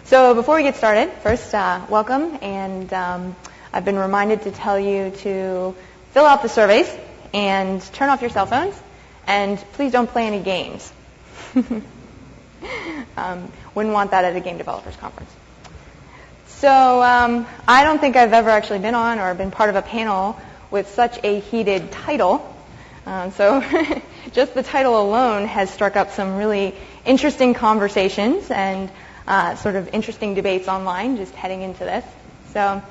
So before we get started, first, welcome, and I've been reminded to tell you to fill out the surveys and turn off your cell phones, and please don't play any games. Wouldn't want that at a game developers conference. So I don't think I've ever actually been on or been part of a panel with such a heated title. So just the title alone has struck up some really interesting conversations and sort of interesting debates online just heading into this. So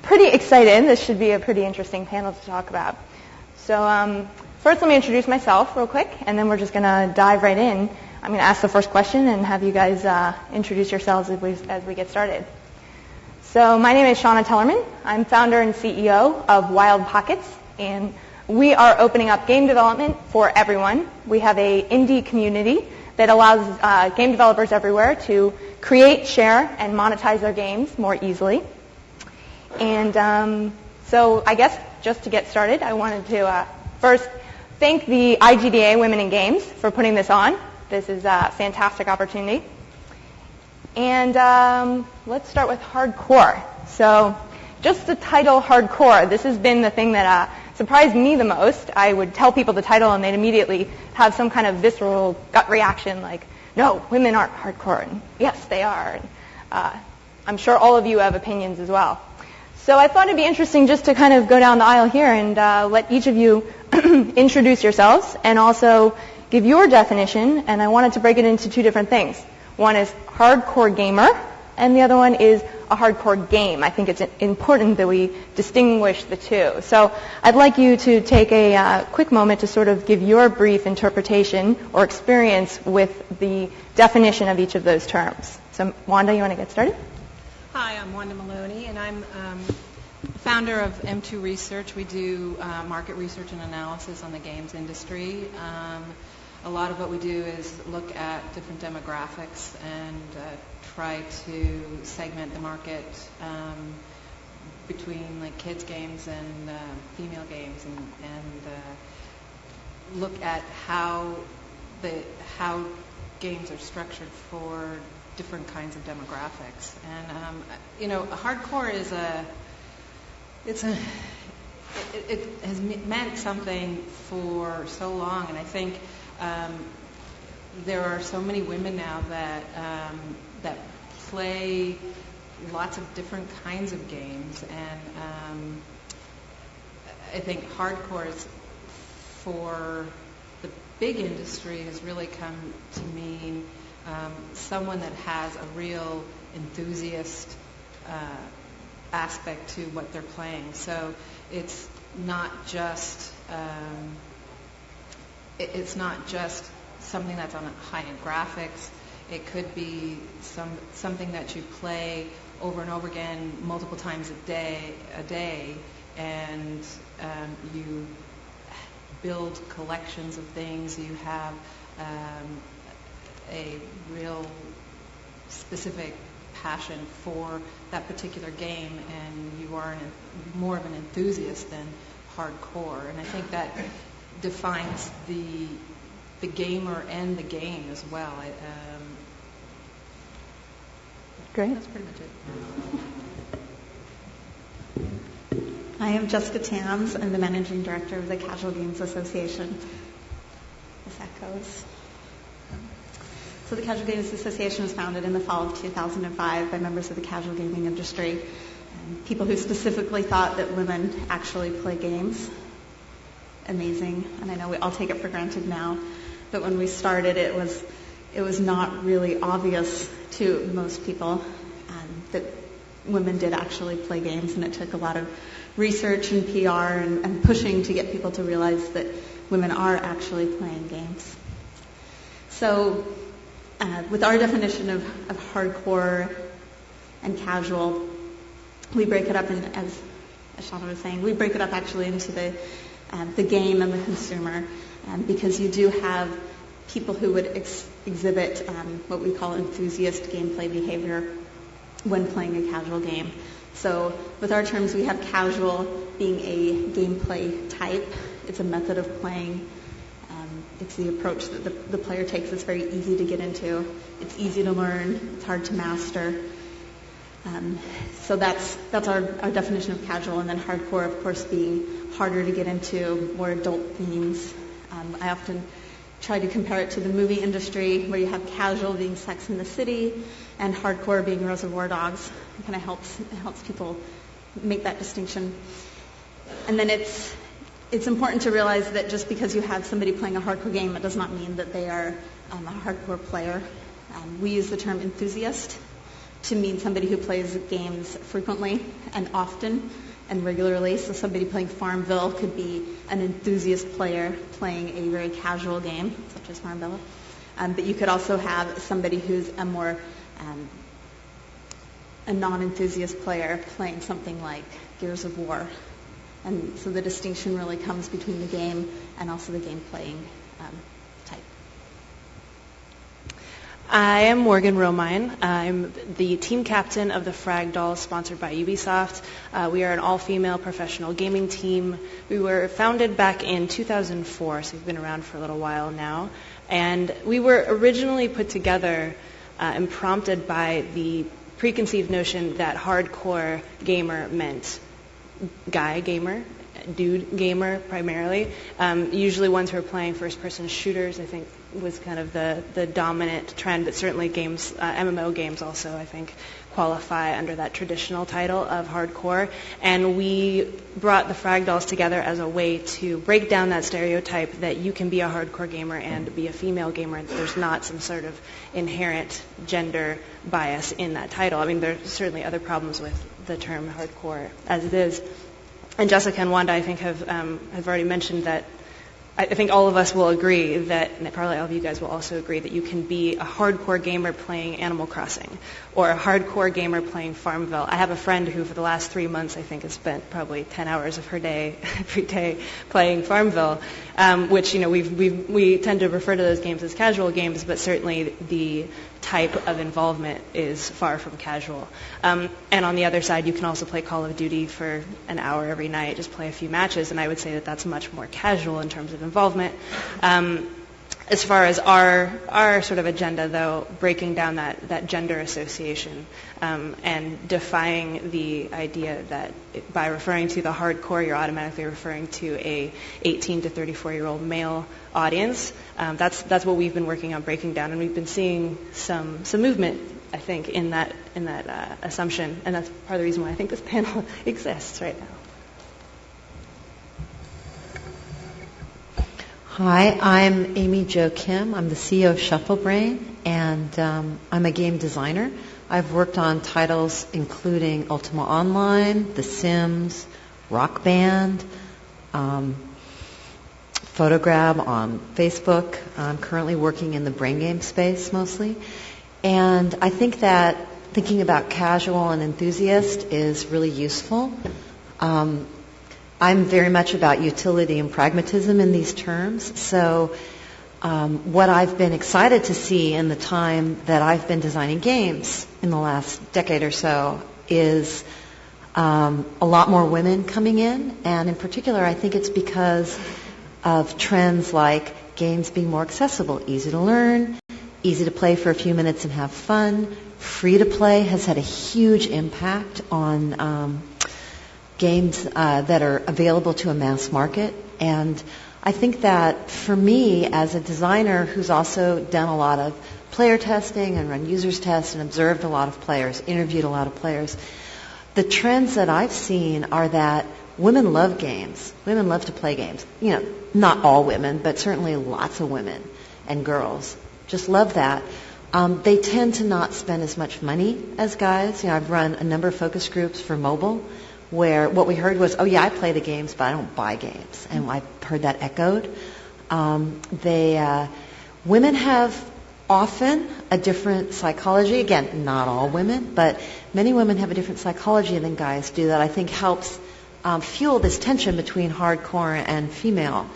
pretty excited. This should be a pretty interesting panel to talk about. So first let me introduce myself real quick, and then we're just going to dive right in. I'm going to ask the first question and have you guys introduce yourselves as we get started. So my name is Shauna Tellerman. I'm founder and CEO of Wild Pockets, and we are opening up game development for everyone. We have an indie community that allows game developers everywhere to create, share, and monetize their games more easily. And so I guess just to get started, I wanted to first thank the IGDA Women in Games for putting this on. This is a fantastic opportunity. And let's start with hardcore. So just the title hardcore, this has been the thing that surprised me the most. I would tell people the title and they'd immediately have some kind of visceral gut reaction like, no, women aren't hardcore, and yes, they are. And, I'm sure all of you have opinions as well. So I thought it'd be interesting just to kind of go down the aisle here and let each of you introduce yourselves and also give your definition, and I wanted to break it into two different things. One is hardcore gamer, and the other one is a hardcore game. I think it's important that we distinguish the two. So I'd like you to take a quick moment to sort of give your brief interpretation or experience with the definition of each of those terms. So Wanda, you want to get started? Hi, I'm Wanda Maloney, and I'm founder of M2 Research. We do market research and analysis on the games industry. A lot of what we do is look at different demographics and try to segment the market between like kids games and female games, and look at how games are structured for different kinds of demographics. And hardcore is it has meant something for so long, and I think there are so many women now that play lots of different kinds of games, and I think hardcore is, for the big industry, has really come to mean someone that has a real enthusiast aspect to what they're playing. So it's not just something that's on high-end graphics. It could be something that you play over and over again multiple times a day, and you build collections of things. You have a real specific passion for that particular game, and you are more of an enthusiast than hardcore. And I think that defines the gamer and the game as well. Great. That's pretty much it. I am Jessica Tams. I'm the Managing Director of the Casual Games Association. As that goes. So the Casual Games Association was founded in the fall of 2005 by members of the casual gaming industry, people who specifically thought that women actually play games. Amazing. And I know we all take it for granted now, but when we started, it was not really obvious to most people that women did actually play games, and it took a lot of research and PR and pushing to get people to realize that women are actually playing games. So with our definition of hardcore and casual, we break it up, as Shauna was saying, we break it up actually into the game and the consumer, because you do have people who would exhibit what we call enthusiast gameplay behavior when playing a casual game. So with our terms, we have casual being a gameplay type. It's a method of playing. It's the approach that the player takes. It's very easy to get into. It's easy to learn. It's hard to master. So that's our definition of casual, and then hardcore, of course, being harder to get into, more adult themes. I often try to compare it to the movie industry, where you have casual being Sex and the City, and hardcore being Reservoir Dogs. It kind of helps people make that distinction. And then it's important to realize that just because you have somebody playing a hardcore game, it does not mean that they are a hardcore player. We use the term enthusiast to mean somebody who plays games frequently and often and regularly. So somebody playing Farmville could be an enthusiast player playing a very casual game, such as Farmville. But you could also have somebody who's a more a non-enthusiast player playing something like Gears of War. And so the distinction really comes between the game and also the game playing type. I am Morgan Romine. I'm the team captain of the Frag Dolls, sponsored by Ubisoft. We are an all-female professional gaming team. We were founded back in 2004, so we've been around for a little while now. And we were originally put together and prompted by the preconceived notion that hardcore gamer meant guy gamer, dude gamer primarily. Usually ones who are playing first-person shooters, I think, was kind of the dominant trend, but certainly games, MMO games also, I think, qualify under that traditional title of hardcore. And we brought the Frag Dolls together as a way to break down that stereotype that you can be a hardcore gamer and be a female gamer, and there's not some sort of inherent gender bias in that title. I mean, there's certainly other problems with the term hardcore as it is. And Jessica and Wanda, I think, have already mentioned that. I think all of us will agree that, and probably all of you guys will also agree, that you can be a hardcore gamer playing Animal Crossing or a hardcore gamer playing Farmville. I have a friend who for the last 3 months, I think, has spent probably 10 hours of her day every day playing Farmville, which, you know, we tend to refer to those games as casual games, but certainly the type of involvement is far from casual. And on the other side, you can also play Call of Duty for an hour every night, just play a few matches, and I would say that that's much more casual in terms of involvement. As far as our sort of agenda, though, breaking down that gender association and defying the idea that by referring to the hardcore, you're automatically referring to a 18 to 34-year-old male audience. That's what we've been working on breaking down, and we've been seeing some movement, I think, in that assumption, and that's part of the reason why I think this panel exists right now. Hi, I'm Amy Jo Kim. I'm the CEO of Shufflebrain, and I'm a game designer. I've worked on titles including Ultima Online, The Sims, Rock Band, Photograb on Facebook. I'm currently working in the brain game space mostly. And I think that thinking about casual and enthusiast is really useful. I'm very much about utility and pragmatism in these terms. So what I've been excited to see in the time that I've been designing games in the last decade or so is a lot more women coming in. And in particular, I think it's because of trends like games being more accessible, easy to learn, easy to play for a few minutes and have fun. Free to play has had a huge impact on games that are available to a mass market. And I think that for me, as a designer who's also done a lot of player testing and run users tests and observed a lot of players, interviewed a lot of players, the trends that I've seen are that women love games. Women love to play games. You know, not all women, but certainly lots of women and girls just love that. They tend to not spend as much money as guys. You know, I've run a number of focus groups for mobile, where what we heard was, oh yeah, I play the games, but I don't buy games. And I've heard that echoed. Women have often a different psychology. Again, not all women, but many women have a different psychology than guys do that I think helps fuel this tension between hardcore and female.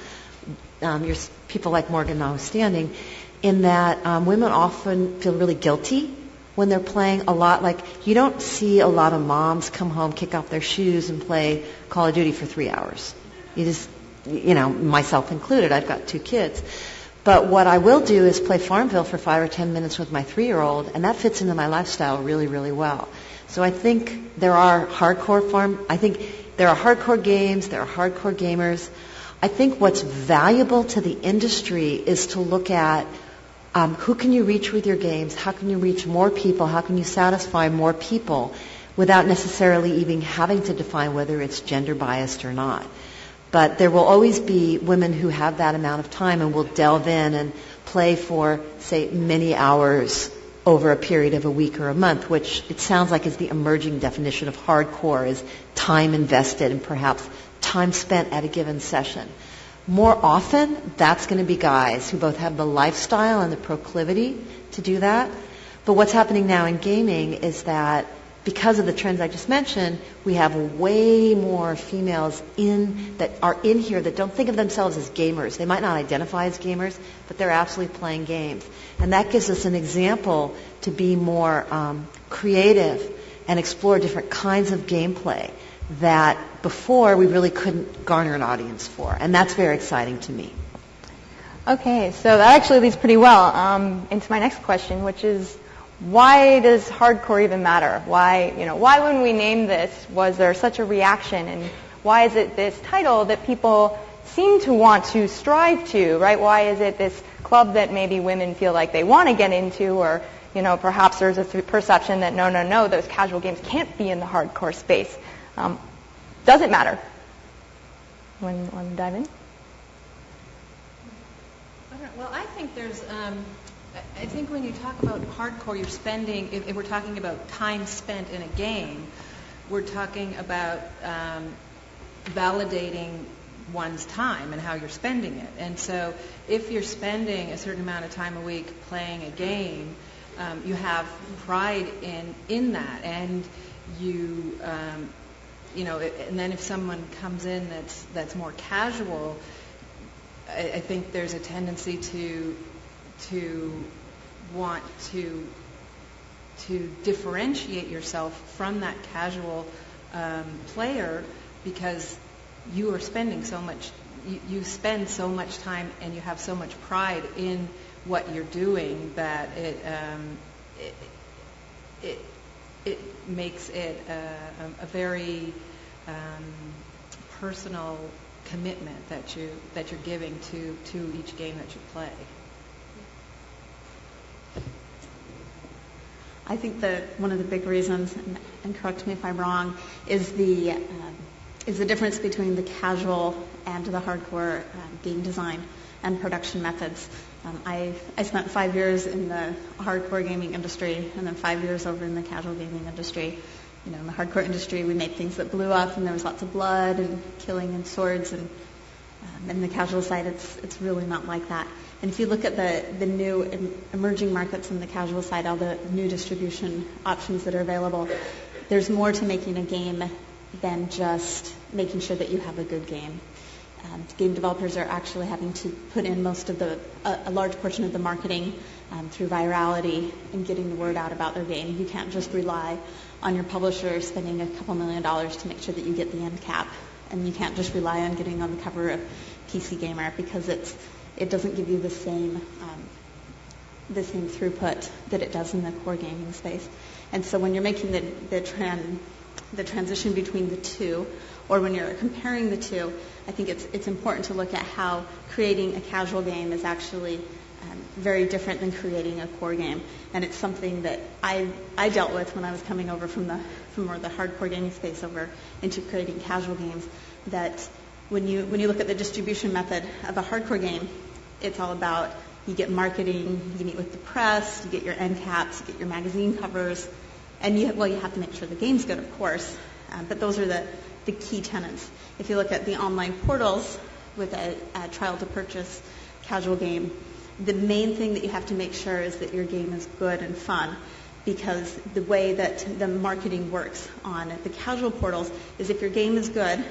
People like Morgan notwithstanding, in that women often feel really guilty when they're playing a lot. Like, you don't see a lot of moms come home, kick off their shoes, and play Call of Duty for 3 hours. You just, you know, myself included, I've got 2 kids. But what I will do is play Farmville for 5 or 10 minutes with my 3-year-old, and that fits into my lifestyle really, really well. So I think there are hardcore games, there are hardcore gamers. I think what's valuable to the industry is to look at who can you reach with your games, how can you reach more people, how can you satisfy more people without necessarily even having to define whether it's gender biased or not. But there will always be women who have that amount of time and will delve in and play for, say, many hours over a period of a week or a month, which it sounds like is the emerging definition of hardcore, is time invested and perhaps time spent at a given session. More often, that's going to be guys who both have the lifestyle and the proclivity to do that. But what's happening now in gaming is that because of the trends I just mentioned, we have way more females that are in here that don't think of themselves as gamers. They might not identify as gamers, but they're absolutely playing games. And that gives us an example to be more creative and explore different kinds of gameplay that before we really couldn't garner an audience for. And that's very exciting to me. Okay, so that actually leads pretty well into my next question, which is, why does hardcore even matter? Why when we named this, was there such a reaction? And why is it this title that people seem to want to strive to, right? Why is it this club that maybe women feel like they want to get into, or, perhaps there's a perception that no, those casual games can't be in the hardcore space. Does it matter? Want to dive in? Well, I think there's... I think when you talk about hardcore, you're spending, if we're talking about time spent in a game, we're talking about validating one's time and how you're spending it. And so if you're spending a certain amount of time a week playing a game, you have pride in that. And you, and then if someone comes in that's more casual, I think there's a tendency to want to differentiate yourself from that casual player, because you are spending so much, you spend so much time and you have so much pride in what you're doing that it makes it a very personal commitment that you're giving to each game that you play. I think that one of the big reasons, and correct me if I'm wrong, is the difference between the casual and the hardcore game design and production methods. I spent 5 years in the hardcore gaming industry and then 5 years over in the casual gaming industry. In the hardcore industry, we made things that blew up and there was lots of blood and killing and swords, and in the casual side, it's really not like that. And if you look at the new emerging markets in the casual side, all the new distribution options that are available, there's more to making a game than just making sure that you have a good game. Game developers are actually having to put in a large portion of the marketing through virality and getting the word out about their game. You can't just rely on your publisher spending a couple $1 million to make sure that you get the end cap. And you can't just rely on getting on the cover of PC Gamer, because it doesn't give you the same throughput that it does in the core gaming space. And so when you're making the transition between the two, or when you're comparing the two, I think it's important to look at how creating a casual game is actually very different than creating a core game. And it's something that I dealt with when I was coming over from more the hardcore gaming space over into creating casual games, that when you look at the distribution method of a hardcore game, it's all about, you get marketing, you meet with the press, you get your end caps, you get your magazine covers, and you have to make sure the game's good, of course. But those are the key tenets. If you look at the online portals with a trial to purchase casual game, the main thing that you have to make sure is that your game is good and fun, because the way that the marketing works on the casual portals is, if your game is good,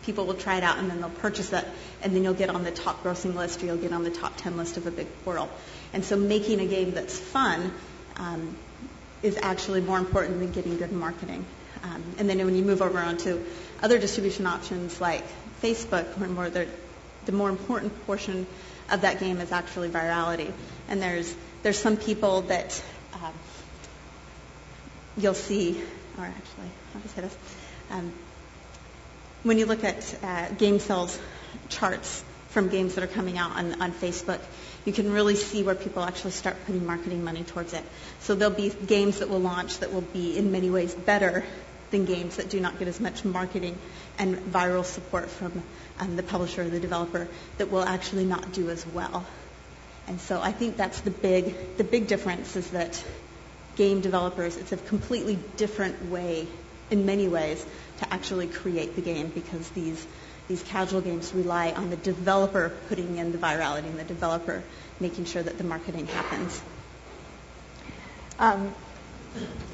people will try it out and then they'll purchase it, and then you'll get on the top grossing list, or you'll get on the top 10 list of a big portal. And so making a game that's fun is actually more important than getting good marketing. And then when you move over onto other distribution options like Facebook, the more important portion of that game is actually virality. And there's some people that you'll see, or actually, I'll just say this. When you look at game sales charts from games that are coming out on Facebook, you can really see where people actually start putting marketing money towards it. So there'll be games that will launch that will be in many ways better than games that do not get as much marketing and viral support from the publisher or the developer that will actually not do as well. And so I think that's the big difference is that game developers, it's a completely different way in many ways to actually create the game, because these casual games rely on the developer putting in the virality and the developer making sure that the marketing happens.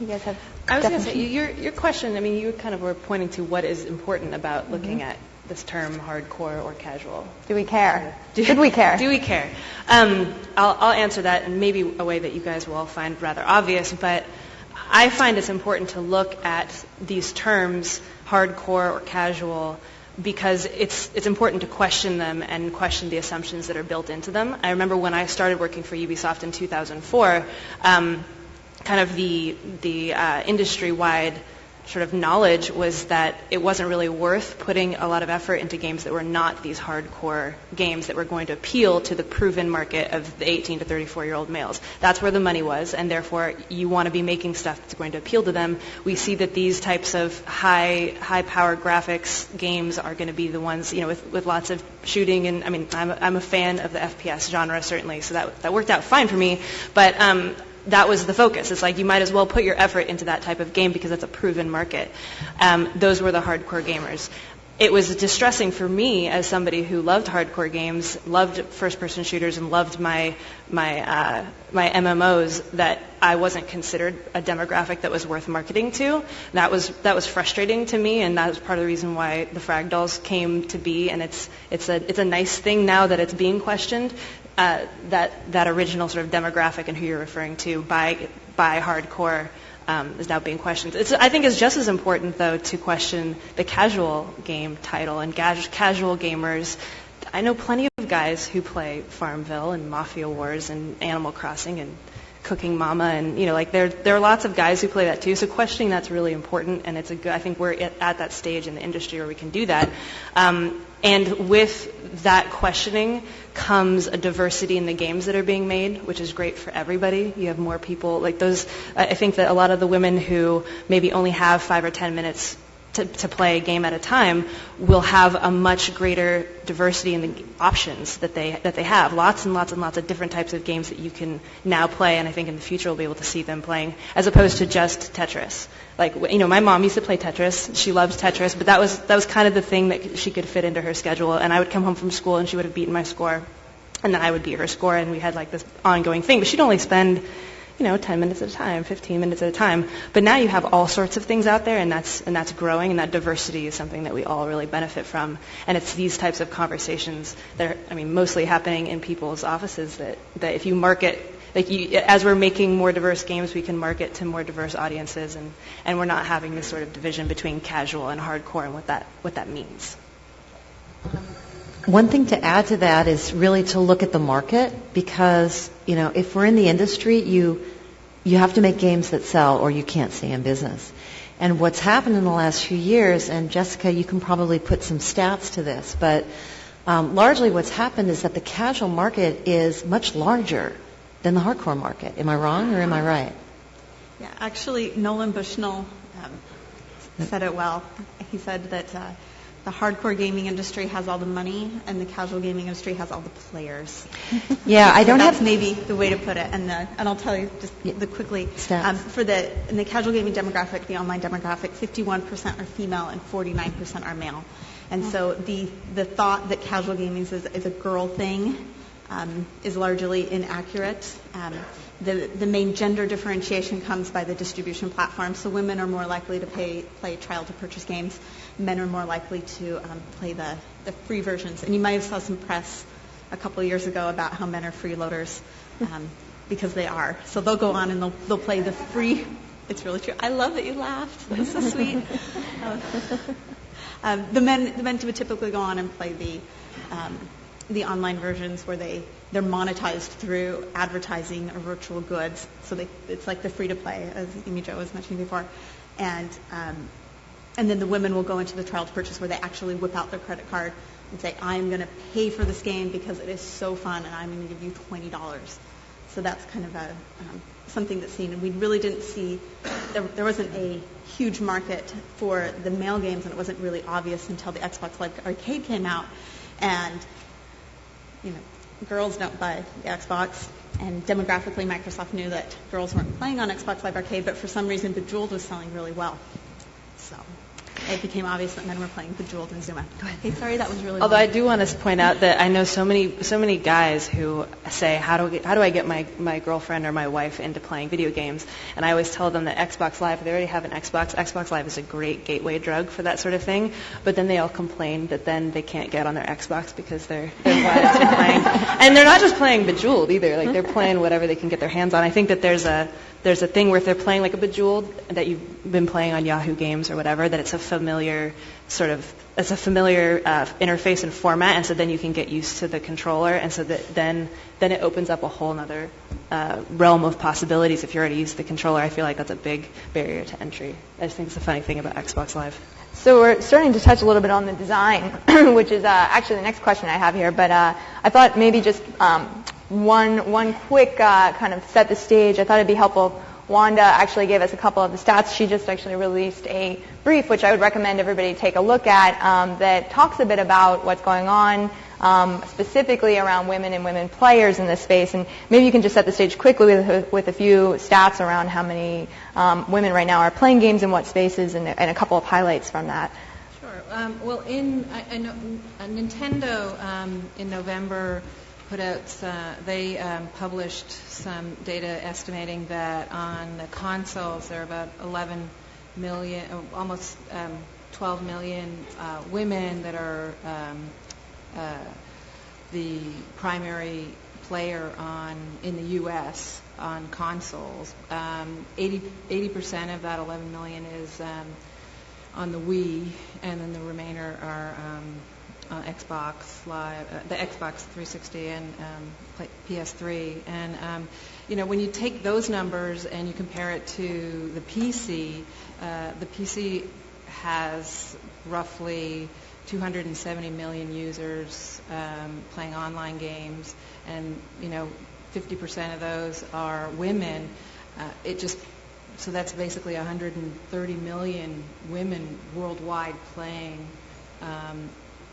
You guys have I was going to definitions? say, your question, I mean, you kind of were pointing to what is important about looking at this term hardcore or casual. Do we care? Should we care? Do we care? I'll answer that in maybe a way that you guys will all find rather obvious, but I find it's important to look at these terms, hardcore or casual, because it's important to question them and question the assumptions that are built into them. I remember when I started working for Ubisoft in 2004, kind of the industry-wide sort of knowledge was that it wasn't really worth putting a lot of effort into games that were not these hardcore games that were going to appeal to the proven market of the 18 to 34-year-old males. That's where the money was, and therefore you want to be making stuff that's going to appeal to them. We see that these types of high-power graphics games are going to be the ones, with lots of shooting, and I mean, I'm a fan of the FPS genre certainly, so that worked out fine for me, but that was the focus. It's like you might as well put your effort into that type of game because it's a proven market. Those were the hardcore gamers. It was distressing for me as somebody who loved hardcore games, loved first-person shooters, and loved my MMOs that I wasn't considered a demographic that was worth marketing to. That was frustrating to me, and that was part of the reason why the Frag Dolls came to be. And it's a nice thing now that it's being questioned. That original sort of demographic and who you're referring to by hardcore is now being questioned. I think it's just as important, though, to question the casual game title and casual gamers. I know plenty of guys who play Farmville and Mafia Wars and Animal Crossing and Cooking Mama, and there are lots of guys who play that too. So questioning that's really important, and I think we're at that stage in the industry where we can do that. And with that questioning comes a diversity in the games that are being made, which is great for everybody. You have more people like those. I think that a lot of the women who maybe only have 5 or 10 minutes to play a game at a time will have a much greater diversity in the options that they have. Lots and lots and lots of different types of games that you can now play, and I think in the future we'll be able to see them playing, as opposed to just Tetris. Like, my mom used to play Tetris. She loves Tetris, but that was kind of the thing that she could fit into her schedule. And I would come home from school and she would have beaten my score, and then I would beat her score, and we had like this ongoing thing. But she'd only spend 10 minutes at a time, 15 minutes at a time. But now you have all sorts of things out there, and that's growing, and that diversity is something that we all really benefit from. And it's these types of conversations that are, mostly happening in people's offices that if you market, as we're making more diverse games, we can market to more diverse audiences, and we're not having this sort of division between casual and hardcore and what that means. One thing to add to that is really to look at the market, because, if we're in the industry, you have to make games that sell or you can't stay in business. And what's happened in the last few years, and Jessica, you can probably put some stats to this, but largely what's happened is that the casual market is much larger than the hardcore market. Am I wrong or am I right? Yeah, actually, Nolan Bushnell said it well. He said that the hardcore gaming industry has all the money, and the casual gaming industry has all the players. Yeah, I don't That's have maybe the way to put it. And I'll tell you just quickly. Stats. In the casual gaming demographic, the online demographic, 51% are female and 49% are male. And so the thought that casual gaming is a girl thing is largely inaccurate. The main gender differentiation comes by the distribution platform. So women are more likely to play trial to purchase games. Men are more likely to play the free versions. And you might have saw some press a couple of years ago about how men are freeloaders, because they are. So they'll go on and they'll play the free. It's really true. I love that you laughed. That's so sweet. The men would typically go on and play the online versions where they're monetized through advertising or virtual goods. So it's like the free-to-play, as Amy Jo was mentioning before. And then the women will go into the trial to purchase where they actually whip out their credit card and say, I'm going to pay for this game because it is so fun and I'm going to give you $20. So that's kind of something that's seen. And we really didn't see, there wasn't a huge market for the male games, and it wasn't really obvious until the Xbox Live Arcade came out. And, girls don't buy the Xbox. And demographically, Microsoft knew that girls weren't playing on Xbox Live Arcade, but for some reason, Bejeweled was selling really well. So it became obvious that men were playing Bejeweled and Zuma. Go ahead. Hey, sorry, that was really Although long. I do want to point out that I know so many guys who say, how do I get my girlfriend or my wife into playing video games? And I always tell them that Xbox Live, they already have an Xbox Live is a great gateway drug for that sort of thing. But then they all complain that then they can't get on their Xbox because their wives are playing. And they're not just playing Bejeweled either. Like, they're playing whatever they can get their hands on. I think that there's a thing where if they're playing like a Bejeweled that you've been playing on Yahoo Games or whatever, that it's a familiar interface and format, and so then you can get used to the controller, and so that then it opens up a whole other realm of possibilities. If you already use the controller, I feel like that's a big barrier to entry. I just think it's a funny thing about Xbox Live. So we're starting to touch a little bit on the design, which is actually the next question I have here. But I thought maybe just one quick kind of set the stage. I thought it'd be helpful. Wanda actually gave us a couple of the stats. She just actually released a brief, which I would recommend everybody take a look at, that talks a bit about what's going on, specifically around women and women players in this space. And maybe you can just set the stage quickly with a few stats around how many women right now are playing games in what spaces, and a couple of highlights from that. Sure. Well, I know Nintendo in November put out, they published some data estimating that on the consoles there are about 11 million, almost 12 million women that are the primary player in the U.S. on consoles. 80% of that 11 million is on the Wii, and then the remainder are Xbox Live, the Xbox 360 and PS3. And when you take those numbers and you compare it to the PC has roughly 270 million users playing online games, and 50% of those are women. So that's basically 130 million women worldwide playing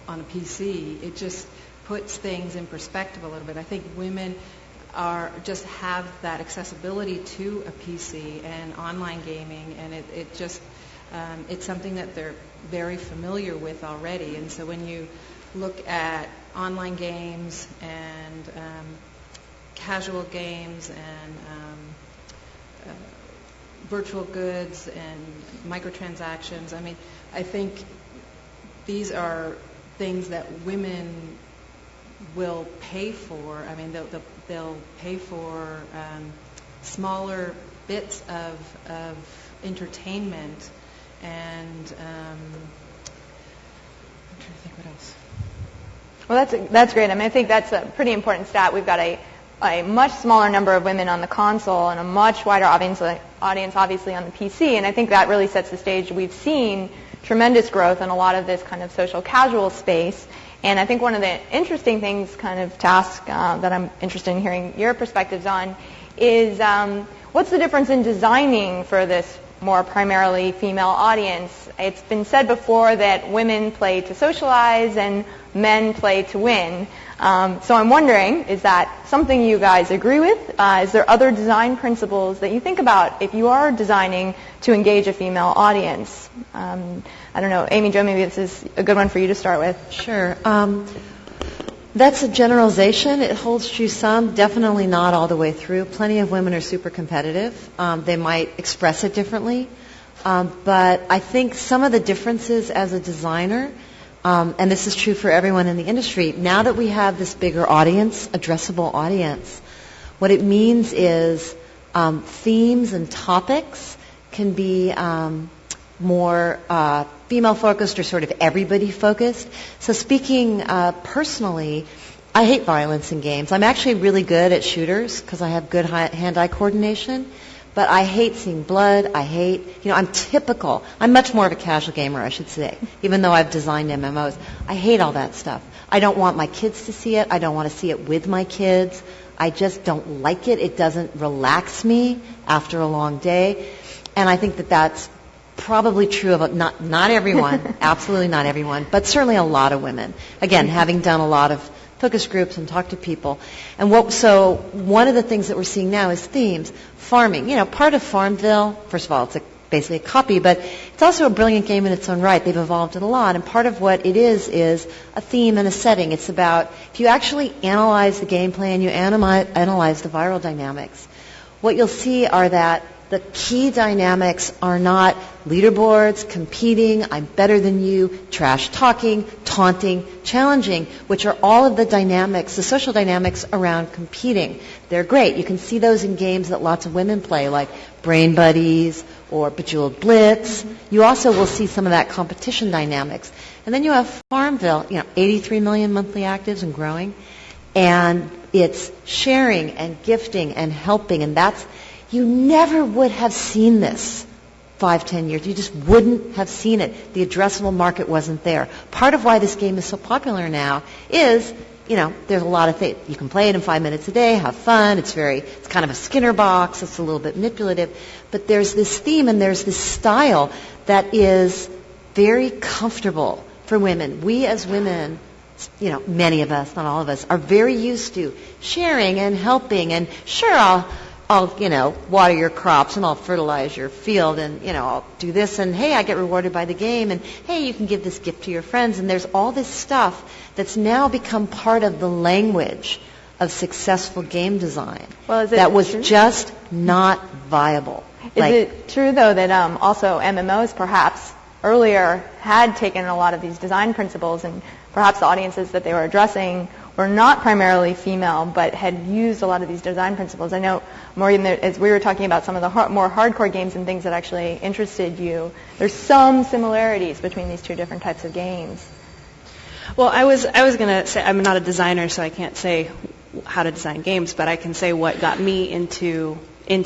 on a PC. It just puts things in perspective a little bit. I think women just have that accessibility to a PC and online gaming, and it's something that they're very familiar with already. And so when you look at online games and casual games and virtual goods and microtransactions, I think these are things that women will pay for. They'll pay for smaller bits of entertainment, and I'm trying to think what else. Well, that's great. I think that's a pretty important stat. We've got a much smaller number of women on the console and a much wider audience obviously on the PC, and I think that really sets the stage. We've seen tremendous growth in a lot of this kind of social casual space, and I think one of the interesting things kind of to ask that I'm interested in hearing your perspectives on is what's the difference in designing for this more primarily female audience? It's been said before that women play to socialize and men play to win. So I'm wondering, is that something you guys agree with? Is there other design principles that you think about if you are designing to engage a female audience? I don't know, Amy Jo, maybe this is a good one for you to start with. Sure. That's a generalization. It holds true some, definitely not all the way through. Plenty of women are super competitive. They might express it differently. But I think some of the differences as a designer, and this is true for everyone in the industry, now that we have this bigger audience, addressable audience, what it means is themes and topics can be more female-focused or sort of everybody-focused. So speaking personally, I hate violence in games. I'm actually really good at shooters because I have good hand-eye coordination. But I hate seeing blood. I'm typical. I'm much more of a casual gamer, I should say, even though I've designed MMOs. I hate all that stuff. I don't want my kids to see it. I don't want to see it with my kids. I just don't like it. It doesn't relax me after a long day. And I think that that's probably true of not everyone, absolutely not everyone, but certainly a lot of women. Again, having done a lot of focus groups and talked to people. And so one of the things that we're seeing now is themes. Farming. Part of Farmville, first of all, it's basically a copy, but it's also a brilliant game in its own right. They've evolved it a lot. And part of what it is a theme and a setting. It's about, if you actually analyze the gameplay and you analyze the viral dynamics, what you'll see are that the key dynamics are not leaderboards, competing, I'm better than you, trash talking, taunting, challenging, which are all of the dynamics, the social dynamics around competing. They're great. You can see those in games that lots of women play, like Brain Buddies or Bejeweled Blitz. Mm-hmm. You also will see some of that competition dynamics. And then you have Farmville, 83 million monthly actives and growing. And it's sharing and gifting and helping, and you never would have seen this 5-10 years. You just wouldn't have seen it. The addressable market wasn't there. Part of why this game is so popular now is, there's a lot of things. You can play it in 5 minutes a day, have fun. It's kind of a Skinner box. It's a little bit manipulative. But there's this theme and there's this style that is very comfortable for women. We as women, many of us, not all of us, are very used to sharing and helping. And sure, I'll water your crops and I'll fertilize your field and, I'll do this and, hey, I get rewarded by the game and, hey, you can give this gift to your friends. And there's all this stuff that's now become part of the language of successful game design that was true? Just not viable. Is it true, though, that also MMOs perhaps earlier had taken a lot of these design principles and perhaps the audiences that they were addressing were not primarily female, but had used a lot of these design principles? I know, Morgan, as we were talking about some of the more hardcore games and things that actually interested you, there's some similarities between these two different types of games. Well, I was going to say, I'm not a designer, so I can't say how to design games, but I can say what got me into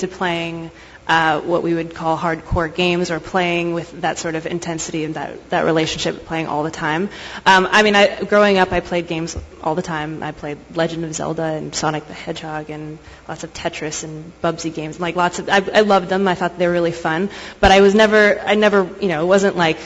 playing what we would call hardcore games, or playing with that sort of intensity and that relationship, playing all the time. Growing up, I played games all the time. I played Legend of Zelda and Sonic the Hedgehog and lots of Tetris and Bubsy games. I loved them. I thought they were really fun. But I never, it wasn't like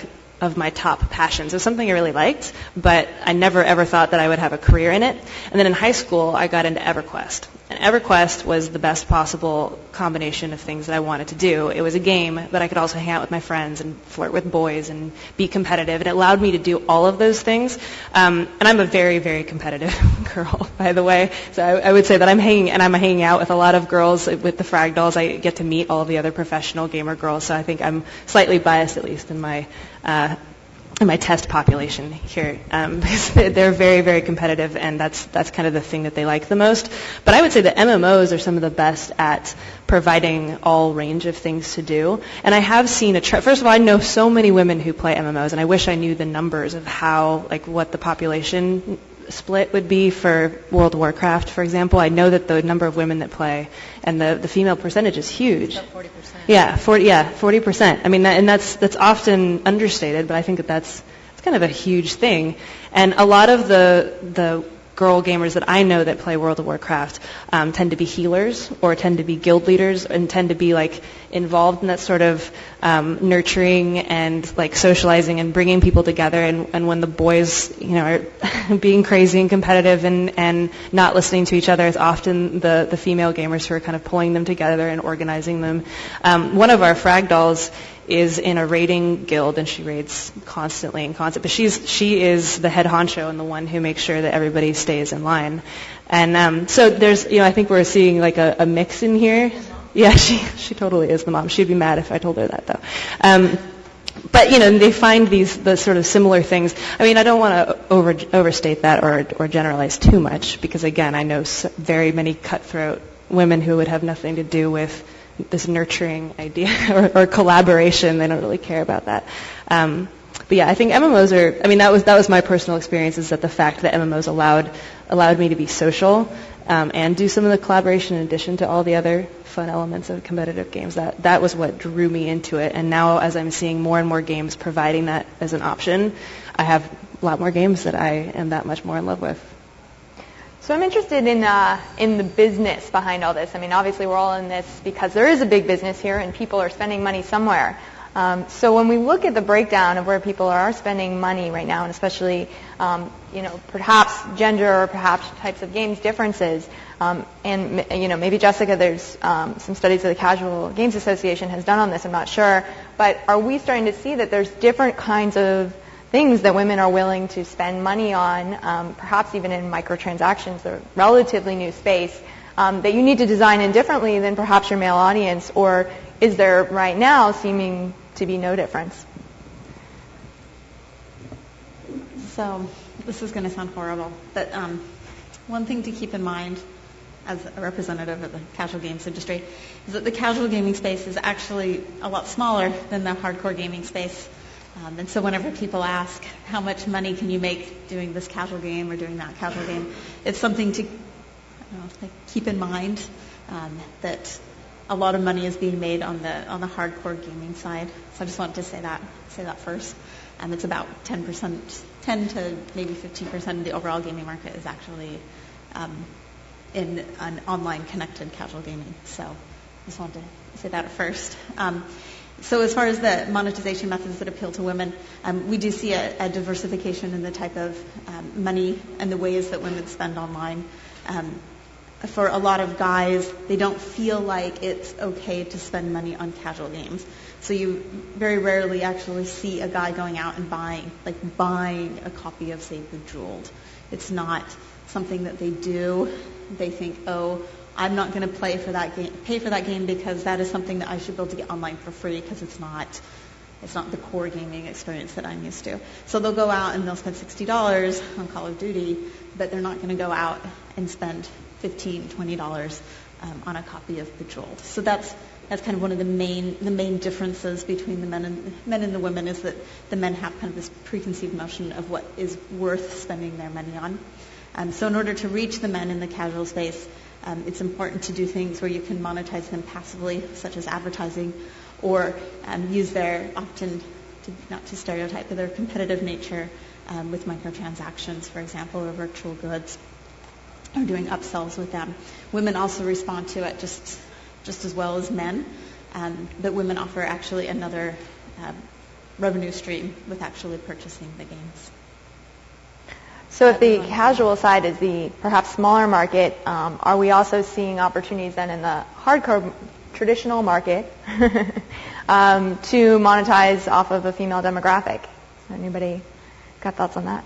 of my top passions. It was something I really liked, but I never ever thought that I would have a career in it. And then in high school, I got into EverQuest. And EverQuest was the best possible combination of things that I wanted to do. It was a game, but I could also hang out with my friends and flirt with boys and be competitive. And it allowed me to do all of those things. And I'm a very, very competitive girl, by the way. So I would say that I'm hanging out with a lot of girls. With the Frag Dolls, I get to meet all of the other professional gamer girls. So I think I'm slightly biased, at least in my test population here, because they're very, very competitive, and that's kind of the thing that they like the most. But I would say that MMOs are some of the best at providing all range of things to do. And I have seen first of all, I know so many women who play MMOs, and I wish I knew the numbers of what the population split would be for World of Warcraft, for example. I know that the number of women that play and the female percentage is huge. About 40%. Yeah, 40%. I mean, that's often understated, but I think that's kind of a huge thing. And a lot of the girl gamers that I know that play World of Warcraft tend to be healers or tend to be guild leaders and tend to be involved in that sort of nurturing and socializing and bringing people together. And when the boys are being crazy and competitive and not listening to each other, it's often the female gamers who are kind of pulling them together and organizing them. One of our Frag Dolls is in a raiding guild, and she raids constantly and constantly. But she is the head honcho and the one who makes sure that everybody stays in line. And so there's, I think we're seeing a mix in here. Yeah, she totally is the mom. She'd be mad if I told her that, though. But they find the sort of similar things. I mean, I don't want to overstate that or generalize too much, because again, I know very many cutthroat women who would have nothing to do with this nurturing idea or collaboration. They don't really care about that. But yeah, I think MMOs are, I mean, that was my personal experience, is that the fact that MMOs allowed me to be social and do some of the collaboration in addition to all the other fun elements of competitive games. That was what drew me into it. And now, as I'm seeing more and more games providing that as an option, I have a lot more games that I am that much more in love with. So I'm interested in the business behind all this. I mean, obviously we're all in this because there is a big business here and people are spending money somewhere. So when we look at the breakdown of where people are spending money right now, and especially, perhaps gender or perhaps types of games differences, and maybe Jessica, there's some studies that the Casual Games Association has done on this. I'm not sure, but are we starting to see that there's different kinds of things that women are willing to spend money on, perhaps even in microtransactions, a relatively new space, that you need to design in differently than perhaps your male audience, or is there right now seeming to be no difference? So this is going to sound horrible, but one thing to keep in mind as a representative of the casual games industry is that the casual gaming space is actually a lot smaller than the hardcore gaming space. And so whenever people ask, how much money can you make doing this casual game or doing that casual game, it's something to keep in mind, that a lot of money is being made on the hardcore gaming side. So I just wanted to say that first. It's about 10%, 10 to maybe 15% of the overall gaming market is actually in an online connected casual gaming. So I just wanted to say that at first. So as far as the monetization methods that appeal to women, we do see a diversification in the type of money and the ways that women spend online. For a lot of guys, they don't feel like it's okay to spend money on casual games. So you very rarely actually see a guy going out and buying a copy of, say, Bejeweled. It's not something that they do. They think, oh, I'm not going to pay for that game because that is something that I should be able to get online for free because it's not the core gaming experience that I'm used to. So they'll go out and they'll spend $60 on Call of Duty, but they're not going to go out and spend $15, $20 on a copy of Bejeweled. So that's kind of one of the main differences between the men and the women, is that the men have kind of this preconceived notion of what is worth spending their money on. So in order to reach the men in the casual space, it's important to do things where you can monetize them passively, such as advertising, or use their, often, not to stereotype, but their competitive nature with microtransactions, for example, or virtual goods, or doing upsells with them. Women also respond to it just as well as men, but women offer actually another revenue stream with actually purchasing the games. So if the casual side is the perhaps smaller market, are we also seeing opportunities then in the hardcore traditional market to monetize off of a female demographic? Anybody got thoughts on that?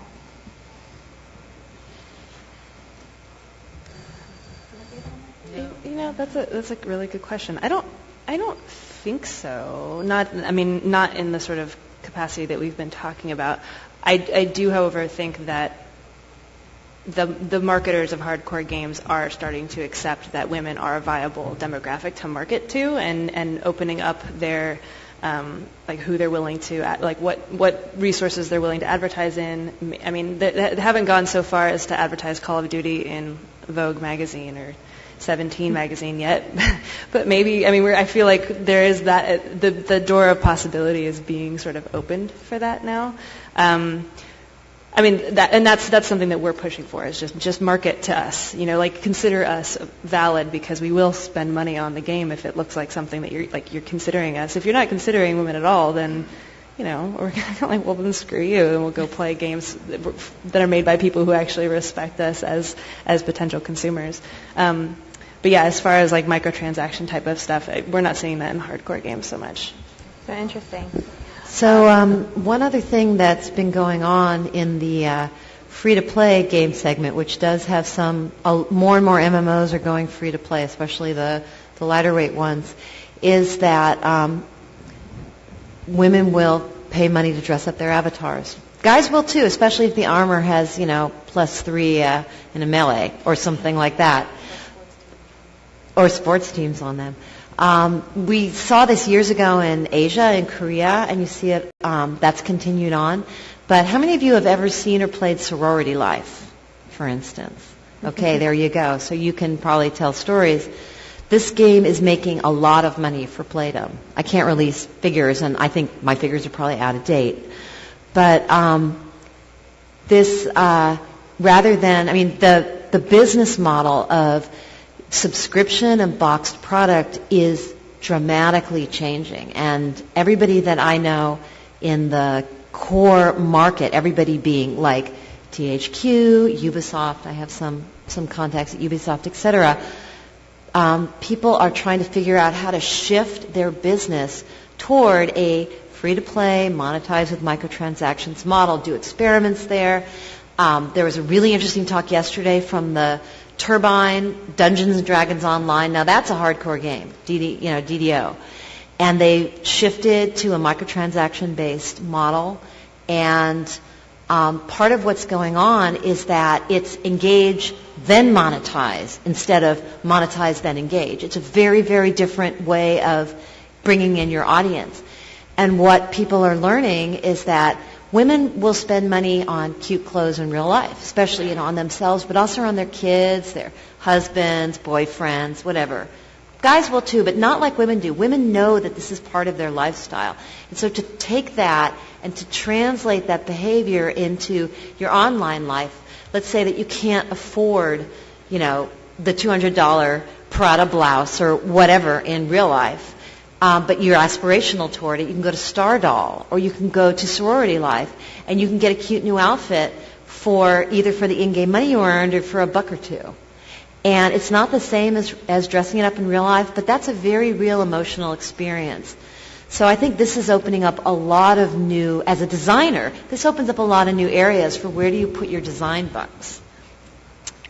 That's a really good question. I don't think so. Not in the sort of capacity that we've been talking about. I do, however, think that the marketers of hardcore games are starting to accept that women are a viable demographic to market to, and opening up their who they're willing to, what resources they're willing to advertise in. I mean, they haven't gone so far as to advertise Call of Duty in Vogue magazine or 17 magazine yet, but maybe. I mean, I feel like there is that the door of possibility is being sort of opened for that now. That's something that we're pushing for, is just market to us, consider us valid, because we will spend money on the game if it looks like something that you're considering us. If you're not considering women at all, then, we're well, then screw you, and we'll go play games that are made by people who actually respect us as potential consumers. But yeah, as far as microtransaction type of stuff, we're not seeing that in hardcore games so much. So interesting. So one other thing that's been going on in the free-to-play game segment, which does have more and more MMOs are going free-to-play, especially the lighter weight ones, is that women will pay money to dress up their avatars. Guys will too, especially if the armor has, +3 in a melee or something like that. Or sports teams on them. We saw this years ago in Asia, in Korea, and you see it, that's continued on. But how many of you have ever seen or played Sorority Life, for instance? Okay, there you go. So you can probably tell stories. This game is making a lot of money for Playdom. I can't release figures, and I think my figures are probably out of date. But rather than, I mean, the business model of subscription and boxed product is dramatically changing. And everybody that I know in the core market, everybody being like THQ, Ubisoft, I have some contacts at Ubisoft, etc., people are trying to figure out how to shift their business toward a free-to-play, monetize with microtransactions model, do experiments there. There was a really interesting talk yesterday from the Turbine Dungeons & Dragons Online. Now, that's a hardcore game, DDO. And they shifted to a microtransaction-based model. And part of what's going on is that it's engage, then monetize, instead of monetize, then engage. It's a very, very different way of bringing in your audience. And what people are learning is that women will spend money on cute clothes in real life, especially on themselves, but also on their kids, their husbands, boyfriends, whatever. Guys will too, but not like women do. Women know that this is part of their lifestyle. And so to take that and to translate that behavior into your online life, let's say that you can't afford, the $200 Prada blouse or whatever in real life, but you're aspirational toward it, you can go to Stardoll or you can go to Sorority Life and you can get a cute new outfit either for the in-game money you earned or for $1 or $2. And it's not the same as dressing it up in real life, but that's a very real emotional experience. So I think this is opening up a lot of new, as a designer, this opens up a lot of new areas for where do you put your design bucks.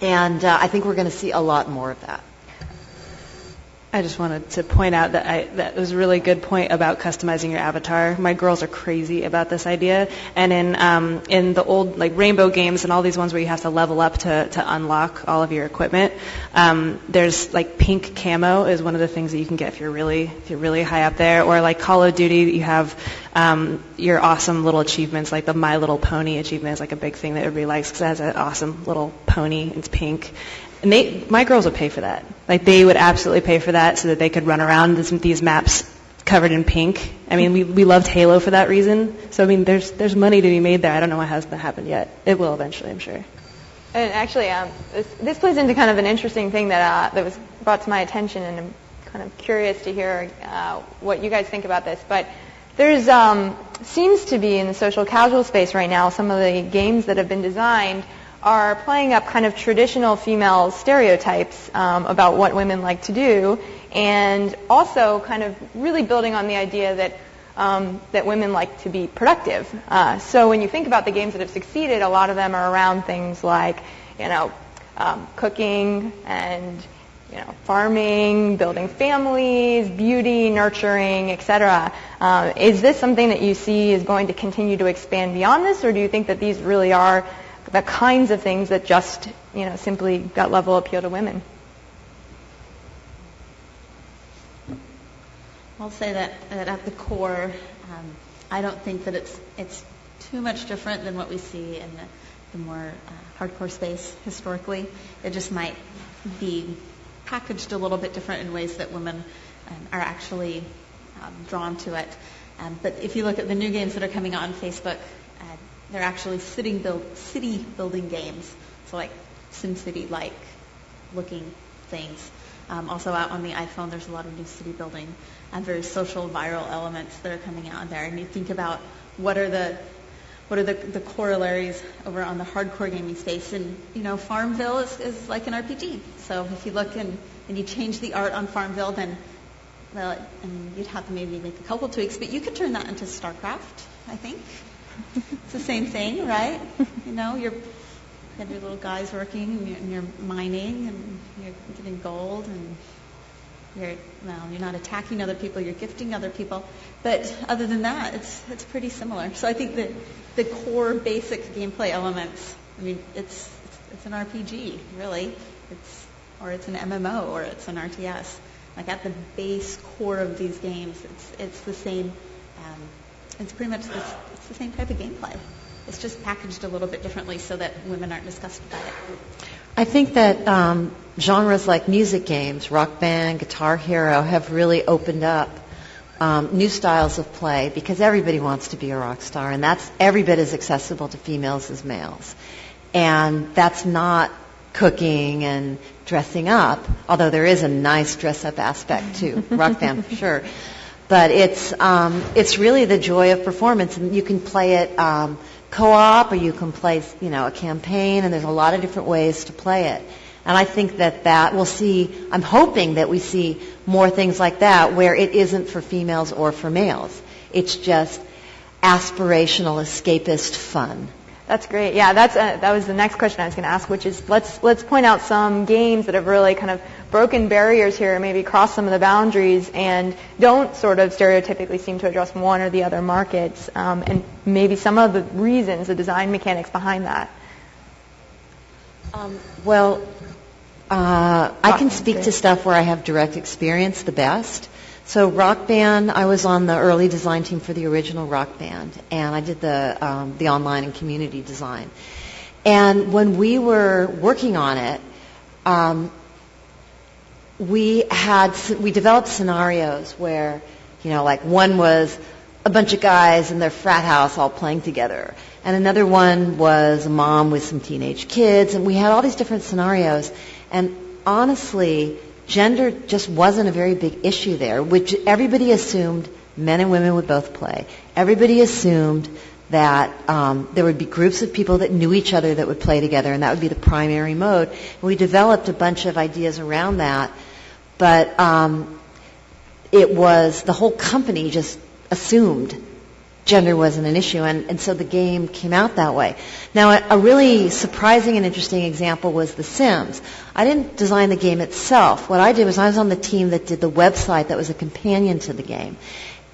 And I think we're going to see a lot more of that. I just wanted to point out that was a really good point about customizing your avatar. My girls are crazy about this idea. And in the old Rainbow games and all these ones where you have to level up to unlock all of your equipment, there's pink camo is one of the things that you can get if you're really high up there. Or Call of Duty, you have your awesome little achievements, like the My Little Pony achievement is a big thing that everybody likes because it has an awesome little pony. It's pink. And my girls would pay for that. They would absolutely pay for that so that they could run around these maps covered in pink. I mean, we loved Halo for that reason. So, I mean, there's money to be made there. I don't know why it hasn't happened yet. It will eventually, I'm sure. And actually, this plays into kind of an interesting thing that was brought to my attention, and I'm kind of curious to hear what you guys think about this. But there's seems to be in the social casual space right now, some of the games that have been designed are playing up kind of traditional female stereotypes about what women like to do, and also kind of really building on the idea that women like to be productive. So when you think about the games that have succeeded, a lot of them are around things like, cooking and farming, building families, beauty, nurturing, etc. Is this something that you see is going to continue to expand beyond this, or do you think that these really are the kinds of things that just, simply gut level appeal to women? I'll say that at the core, I don't think that it's too much different than what we see in the more hardcore space historically. It just might be packaged a little bit different in ways that women are actually drawn to it. But if you look at the new games that are coming out on Facebook, they're actually city building games, so like SimCity-like looking things. Also out on the iPhone, there's a lot of new city building and very social viral elements that are coming out there. And you think about what are the corollaries over on the hardcore gaming space, and Farmville is like an RPG. So if you look and you change the art on Farmville, then and you'd have to maybe make a couple tweaks, but you could turn that into StarCraft, I think. It's the same thing, right? You have your little guys working, and you're mining, and you're getting gold, and you're not attacking other people, you're gifting other people. But other than that, it's pretty similar. So I think that the core basic gameplay elements, it's an RPG, really. It's an MMO, or it's an RTS. Like at the base core of these games, it's the same. It's pretty much it's the same type of gameplay. It's just packaged a little bit differently so that women aren't disgusted by it. I think that genres like music games, Rock Band, Guitar Hero, have really opened up new styles of play because everybody wants to be a rock star, and that's every bit as accessible to females as males. And that's not cooking and dressing up, although there is a nice dress-up aspect to Rock Band for sure. But it's really the joy of performance, and you can play it co-op, or you can play, a campaign, and there's a lot of different ways to play it. And I think that we'll see, I'm hoping that we see more things like that where it isn't for females or for males. It's just aspirational, escapist fun. That's great. Yeah, that was the next question I was going to ask, which is let's point out some games that have really kind of broken barriers here, maybe crossed some of the boundaries, and don't sort of stereotypically seem to address one or the other markets, and maybe some of the reasons, the design mechanics behind that. I can speak to stuff where I have direct experience the best. So Rock Band, I was on the early design team for the original Rock Band, and I did the online and community design. And when we were working on it, we developed scenarios where, like one was a bunch of guys in their frat house all playing together, and another one was a mom with some teenage kids, and we had all these different scenarios. And honestly, gender just wasn't a very big issue there, which everybody assumed men and women would both play. Everybody assumed that there would be groups of people that knew each other that would play together, and that would be the primary mode. And we developed a bunch of ideas around that, but it was the whole company just assumed gender wasn't an issue, and so the game came out that way. Now, a really surprising and interesting example was The Sims. I didn't design the game itself. What I did was I was on the team that did the website that was a companion to the game.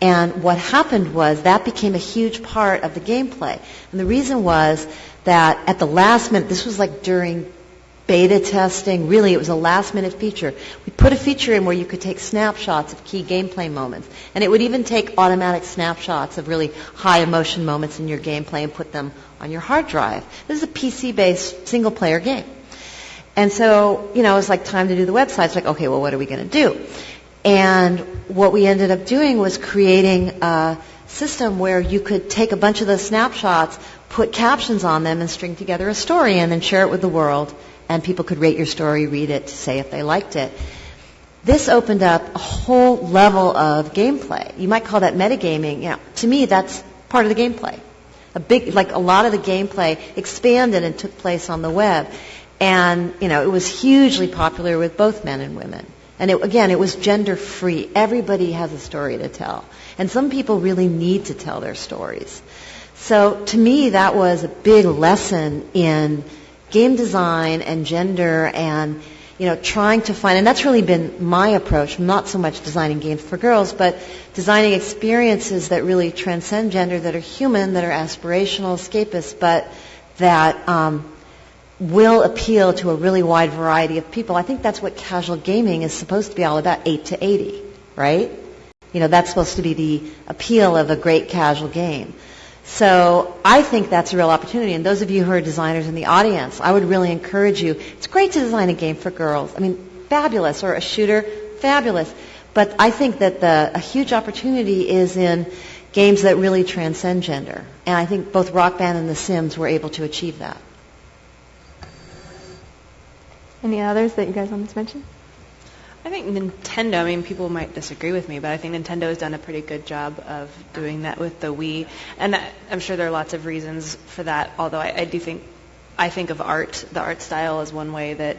And what happened was that became a huge part of the gameplay. And the reason was that at the last minute, this was like during beta testing, really it was a last minute feature. We put a feature in where you could take snapshots of key gameplay moments, and it would even take automatic snapshots of really high emotion moments in your gameplay and put them on your hard drive. This is a PC-based single player game. And so, it was like time to do the website. It's like, okay, well, what are we going to do? And what we ended up doing was creating a system where you could take a bunch of those snapshots, put captions on them, and string together a story and then share it with the world. And people could rate your story, read it, to say if they liked it. This opened up a whole level of gameplay. You might call that metagaming. To me, that's part of the gameplay. A lot of the gameplay expanded and took place on the web. And, it was hugely popular with both men and women. And it was gender-free. Everybody has a story to tell. And some people really need to tell their stories. So to me, that was a big lesson in game design and gender and, trying to find, and that's really been my approach, not so much designing games for girls, but designing experiences that really transcend gender, that are human, that are aspirational, escapist, but that will appeal to a really wide variety of people. I think that's what casual gaming is supposed to be all about, 8 to 80, right? That's supposed to be the appeal of a great casual game. So I think that's a real opportunity. And those of you who are designers in the audience, I would really encourage you. It's great to design a game for girls. I mean, fabulous. Or a shooter, fabulous. But I think that a huge opportunity is in games that really transcend gender. And I think both Rock Band and The Sims were able to achieve that. Any others that you guys want to mention? I think Nintendo, people might disagree with me, but I think Nintendo has done a pretty good job of doing that with the Wii. And I'm sure there are lots of reasons for that, although I think of art, the art style as one way that,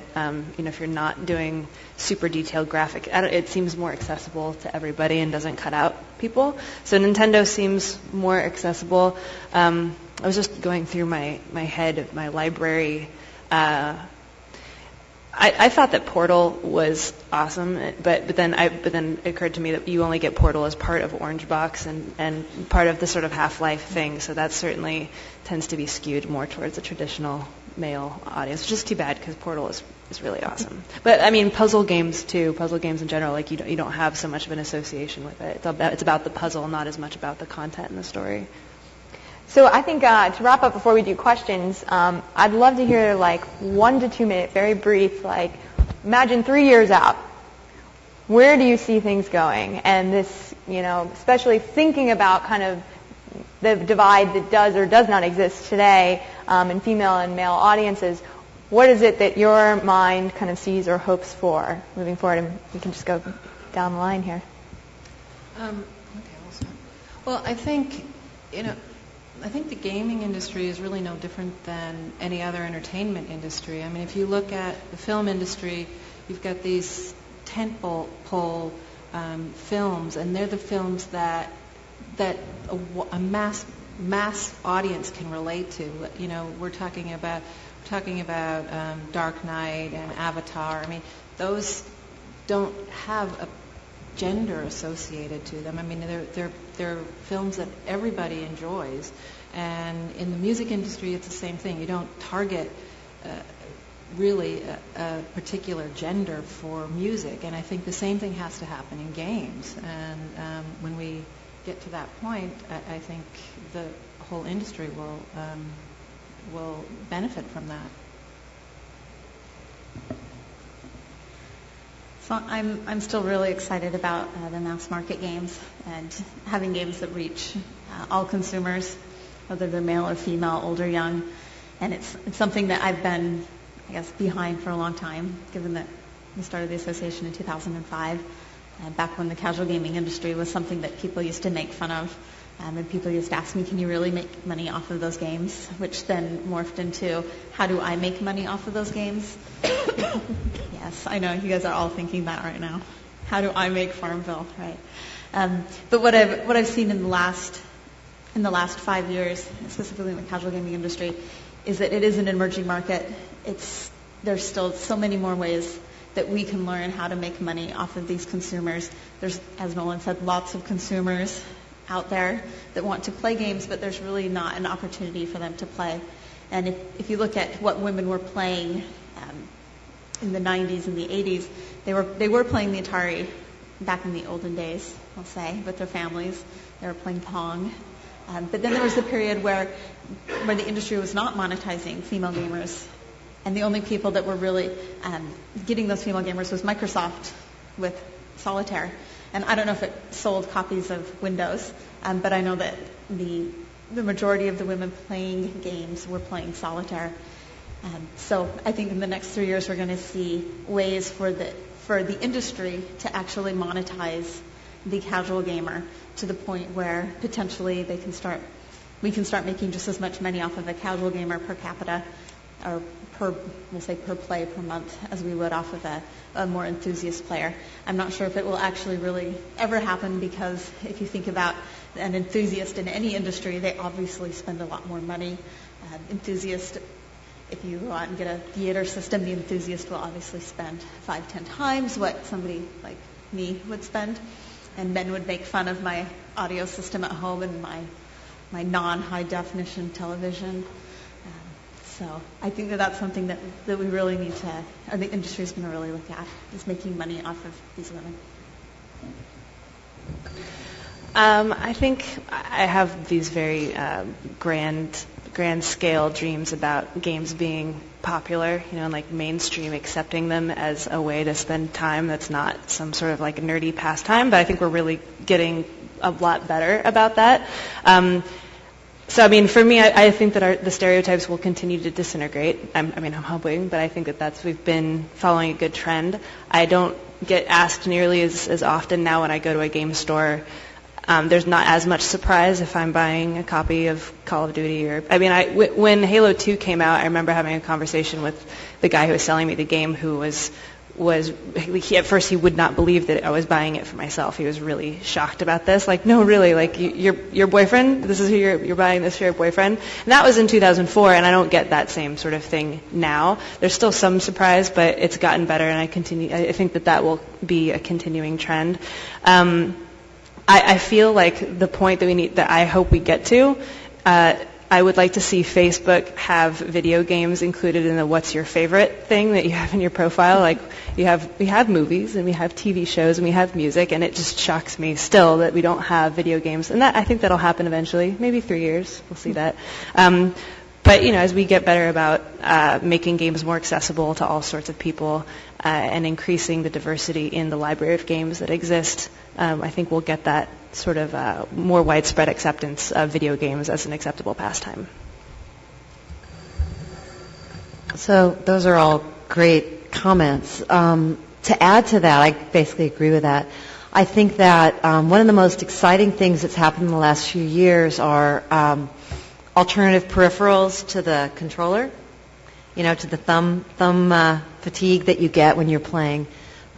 if you're not doing super detailed graphic, it seems more accessible to everybody and doesn't cut out people. So Nintendo seems more accessible. I was just going through my head, my library. I thought that Portal was awesome, but then it occurred to me that you only get Portal as part of Orange Box and part of the sort of Half-Life thing, so that certainly tends to be skewed more towards the traditional male audience, which is too bad because Portal is is really awesome. But I mean, puzzle games too. Puzzle games in general, like you don't have so much of an association with it. It's about the puzzle, not as much about the content and the story. So I think to wrap up before we do questions, I'd love to hear like 1 to 2 minute, very brief, like imagine 3 years out. Where do you see things going? And this, especially thinking about kind of the divide that does or does not exist today in female and male audiences. What is it that your mind kind of sees or hopes for moving forward? And we can just go down the line here. Okay, I'll start. Well, I think the gaming industry is really no different than any other entertainment industry. I mean, if you look at the film industry, you've got these tentpole films, and they're the films that a mass audience can relate to. We're talking about Dark Knight and Avatar. I mean, those don't have a gender associated to them. I mean, they're films that everybody enjoys. And in the music industry, it's the same thing. You don't target really a particular gender for music. And I think the same thing has to happen in games. And when we get to that point, I think the whole industry will benefit from that. So I'm still really excited about the mass market games and having games that reach all consumers, whether they're male or female, old or young. And it's something that I've been, I guess, behind for a long time, given that we started the association in 2005, back when the casual gaming industry was something that people used to make fun of. And people used to ask me, can you really make money off of those games? Which then morphed into, how do I make money off of those games? Yes, I know, you guys are all thinking that right now. How do I make Farmville, right? But what I've seen in the last 5 years, specifically in the casual gaming industry, is that it is an emerging market. There's still so many more ways that we can learn how to make money off of these consumers. There's, as Nolan said, lots of consumers out there that want to play games, but there's really not an opportunity for them to play. And if you look at what women were playing in the 90s and the 80s, they were playing the Atari back in the olden days, I'll say, with their families. They were playing Pong. But then there was a period where the industry was not monetizing female gamers. And the only people that were really getting those female gamers was Microsoft with Solitaire. And I don't know if it sold copies of Windows, but I know that the majority of the women playing games were playing Solitaire. So I think in the next 3 years we're going to see ways for the industry to actually monetize the casual gamer to the point where potentially we can start making just as much money off of a casual gamer per capita or per play per month as we would off of a more enthusiast player. I'm not sure if it will actually really ever happen, because if you think about an enthusiast in any industry, they obviously spend a lot more money. Enthusiast, if you go out and get a theater system, the enthusiast will obviously spend 5-10 times what somebody like me would spend. And men would make fun of my audio system at home and my non-high definition television. So I think that's something that we really need to, or the industry is going to really look at, is making money off of these women. I think I have these very grand scale dreams about games being popular, and like mainstream accepting them as a way to spend time that's not some sort of like nerdy pastime. But I think we're really getting a lot better about that. So, I mean, for me, I think that the stereotypes will continue to disintegrate. I'm hoping, but I think that we've been following a good trend. I don't get asked nearly as often now when I go to a game store. There's not as much surprise if I'm buying a copy of Call of Duty when Halo 2 came out, I remember having a conversation with the guy who was selling me the game, who at first he would not believe that I was buying it for myself. He was really shocked about this. Like, no, really, like your boyfriend, this is who you're buying this for, your boyfriend. And that was in 2004, and I don't get that same sort of thing now. There's still some surprise, but it's gotten better, and I think that will be a continuing trend. I feel like the point that I hope we get to, I I would like to see Facebook have video games included in the what's your favorite thing that you have in your profile. Like we have movies and we have TV shows and we have music, and it just shocks me still that we don't have video games. And I think that'll happen eventually, maybe 3 years. We'll see that. But as we get better about making games more accessible to all sorts of people and increasing the diversity in the library of games that exist, I think we'll get that sort of more widespread acceptance of video games as an acceptable pastime. So those are all great comments. To add to that, I basically agree with that. I think that one of the most exciting things that's happened in the last few years are alternative peripherals to the controller, to the thumb fatigue that you get when you're playing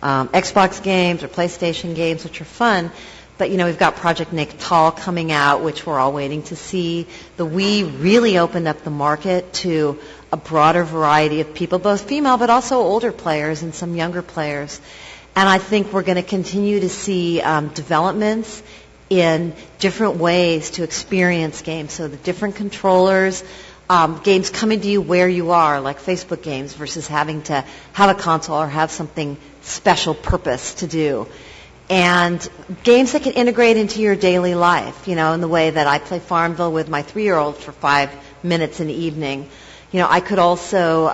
Xbox games or PlayStation games, which are fun. But, we've got Project Natal coming out, which we're all waiting to see. The Wii really opened up the market to a broader variety of people, both female but also older players and some younger players. And I think we're going to continue to see developments in different ways to experience games. So the different controllers, games coming to you where you are, like Facebook games, versus having to have a console or have something special purpose to do. And games that can integrate into your daily life, in the way that I play Farmville with my 3-year-old for 5 minutes in the evening. I could also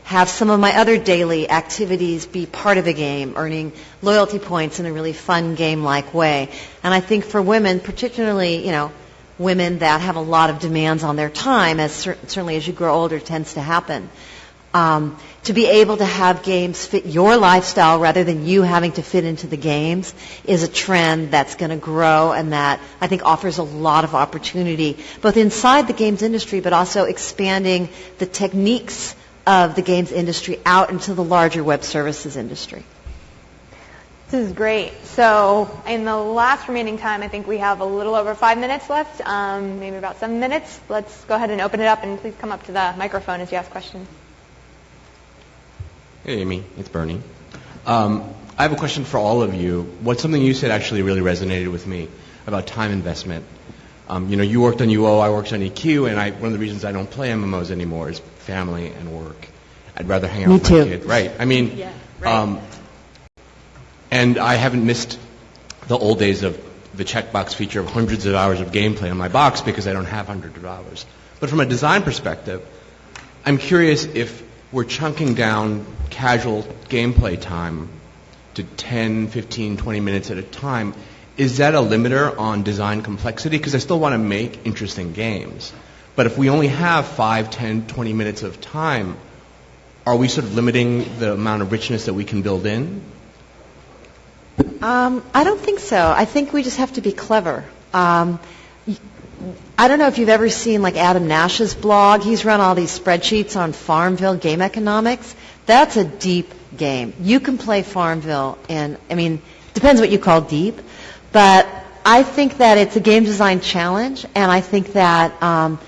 have some of my other daily activities be part of a game, earning loyalty points in a really fun game-like way. And I think for women, particularly, women that have a lot of demands on their time, as certainly as you grow older tends to happen, to be able to have games fit your lifestyle rather than you having to fit into the games is a trend that's going to grow and that I think offers a lot of opportunity, both inside the games industry but also expanding the techniques of the games industry out into the larger web services industry. This is great. So in the last remaining time, I think we have a little over 5 minutes left, maybe about 7 minutes. Let's go ahead and open it up, and please come up to the microphone as you ask questions. Hey, Amy. It's Bernie. I have a question for all of you. What's something you said actually really resonated with me about time investment? You worked on UO, I worked on EQ, and one of the reasons I don't play MMOs anymore is family and work. I'd rather hang out with my kid. Right. I mean, Yeah, right. And I haven't missed the old days of the checkbox feature of hundreds of hours of gameplay on my box because I don't have hundreds of hours. But from a design perspective, I'm curious if we're chunking down casual gameplay time to 10, 15, 20 minutes at a time. Is that a limiter on design complexity? Because I still want to make interesting games. But if we only have 5, 10, 20 minutes of time, are we sort of limiting the amount of richness that we can build in? I don't think so. I think we just have to be clever. I don't know if you've ever seen like Adam Nash's blog. He's run all these spreadsheets on Farmville game economics. That's a deep game. You can play Farmville depends what you call deep, but I think that it's a game design challenge, and I think that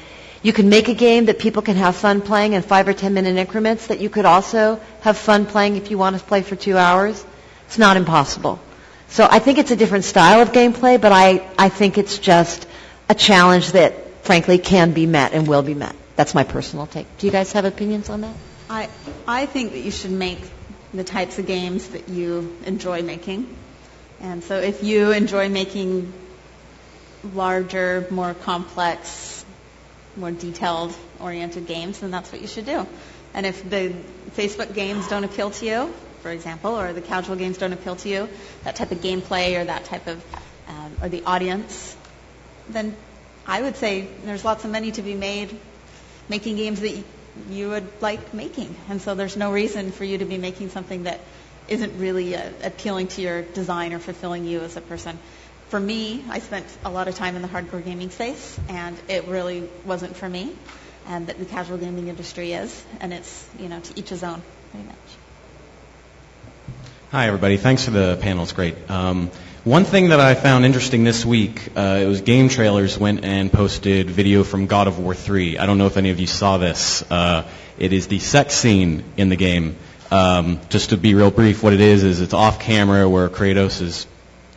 you can make a game that people can have fun playing in 5 or 10 minute increments that you could also have fun playing if you want to play for 2 hours. It's not impossible. So I think it's a different style of gameplay, but I think it's just a challenge that, frankly, can be met and will be met. That's my personal take. Do you guys have opinions on that? I think that you should make the types of games that you enjoy making. And so if you enjoy making larger, more complex, more detailed-oriented games, then that's what you should do. And if the Facebook games don't appeal to you, for example, or the casual games don't appeal to you, that type of gameplay or that type of, or the audience, then I would say there's lots of money to be made making games that you would like making. And so there's no reason for you to be making something that isn't really appealing to your design or fulfilling you as a person. For me, I spent a lot of time in the hardcore gaming space, and it really wasn't for me, and that the casual gaming industry is, and it's, to each his own, pretty much. Hi, everybody. Thanks for the panel. It's great. One thing that I found interesting this week, it was Game Trailers went and posted video from God of War 3. I don't know if any of you saw this. It is the sex scene in the game. Just to be real brief, what it is it's off camera where Kratos is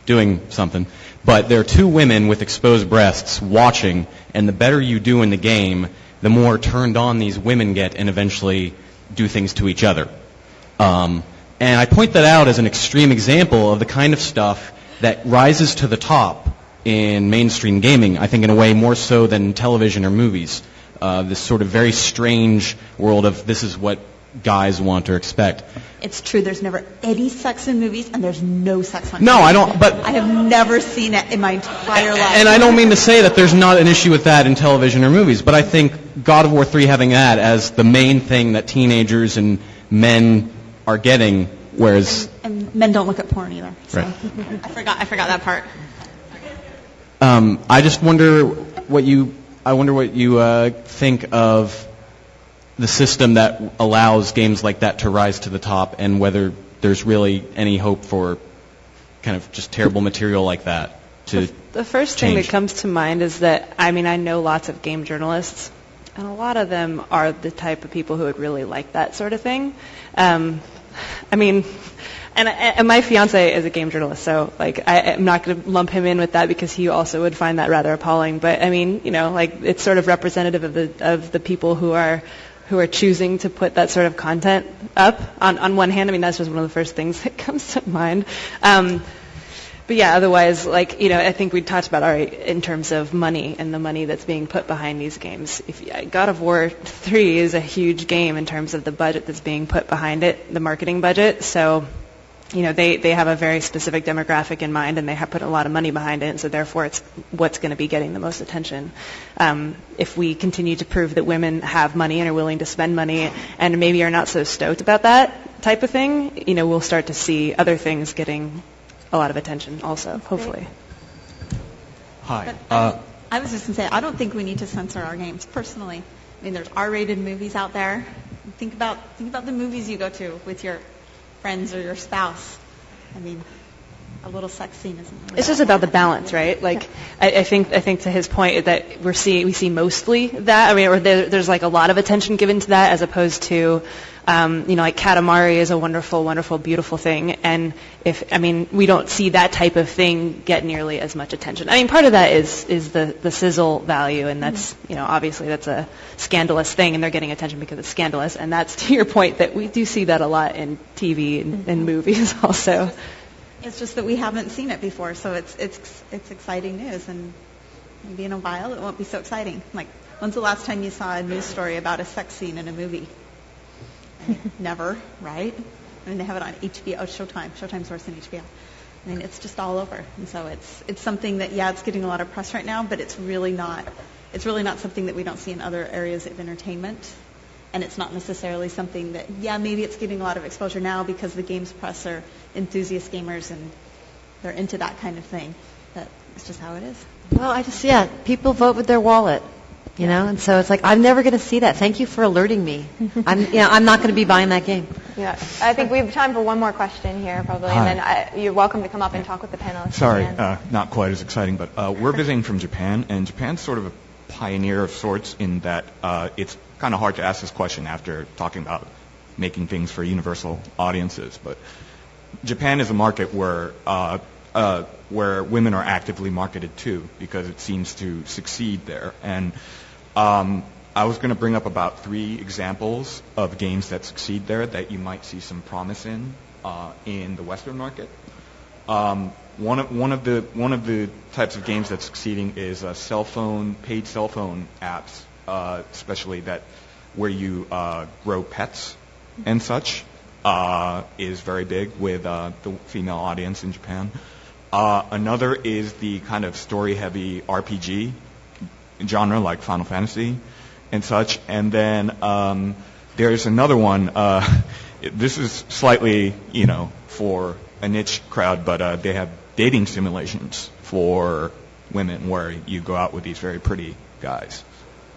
doing something. But there are two women with exposed breasts watching, and the better you do in the game, the more turned on these women get and eventually do things to each other. And I point that out as an extreme example of the kind of stuff that rises to the top in mainstream gaming, I think in a way more so than television or movies. This sort of very strange world of this is what guys want or expect. It's true. There's never any sex in movies, and there's no sex on No, TV. I don't, but... I have never seen it in my entire life. And I don't mean to say that there's not an issue with that in television or movies, but I think God of War 3 having that as the main thing that teenagers and men are getting, whereas... And men don't look at porn either. So. Right. I forgot that part. I just wonder what you think of the system that allows games like that to rise to the top, and whether there's really any hope for kind of just terrible material like that to The first thing that comes to mind is that, I know lots of game journalists, and a lot of them are the type of people who would really like that sort of thing. And my fiance is a game journalist, so I'm not going to lump him in with that because he also would find that rather appalling. But it's sort of representative of the people who are choosing to put that sort of content up. On one hand, that's just one of the first things that comes to mind. But yeah, otherwise, I think we talked about already in terms of money and the money that's being put behind these games. God of War 3 is a huge game in terms of the budget that's being put behind it, the marketing budget. So, they have a very specific demographic in mind, and they have put a lot of money behind it, and so therefore it's what's going to be getting the most attention. If we continue to prove that women have money and are willing to spend money and maybe are not so stoked about that type of thing, we'll start to see other things getting a lot of attention also, hopefully. Hi. I was just going to say, I don't think we need to censor our games, personally. There's R-rated movies out there. Think about the movies you go to with your friends or your spouse. A little sex scene isn't really... It's just about the balance, right? I think to his point that we see mostly that. Or there's a lot of attention given to that as opposed to, Katamari is a wonderful, wonderful, beautiful thing. And we don't see that type of thing get nearly as much attention. Part of that is the sizzle value, and that's, obviously that's a scandalous thing, and they're getting attention because it's scandalous. And that's to your point that we do see that a lot in TV and movies also. It's just that we haven't seen it before, so it's exciting news, and maybe in a while it won't be so exciting. When's the last time you saw a news story about a sex scene in a movie? Never, right? They have it on HBO, Showtime. Showtime's worse than HBO. It's just all over, and so it's something that it's getting a lot of press right now, but it's really not something that we don't see in other areas of entertainment. And it's not necessarily something that, maybe it's getting a lot of exposure now because the games press are enthusiast gamers and they're into that kind of thing. But it's just how it is. Well, people vote with their wallet, and so it's I'm never going to see that. Thank you for alerting me. I'm not going to be buying that game. Yeah, I think we have time for one more question here, probably, Hi. and then you're welcome to come up and talk with the panelists. Sorry, at the end. not quite as exciting, but we're visiting from Japan, and Japan's sort of a pioneer of sorts in that it's kind of hard to ask this question after talking about making things for universal audiences. But Japan is a market where women are actively marketed to because it seems to succeed there. And I was going to bring up about 3 examples of games that succeed there that you might see some promise in the Western market. One of the types of games that's succeeding is paid cell phone apps, especially where you grow pets and such, is very big with the female audience in Japan. Another is the kind of story-heavy RPG genre like Final Fantasy and such. And then there's another one. This is slightly, for a niche crowd, but they have dating simulations for women where you go out with these very pretty guys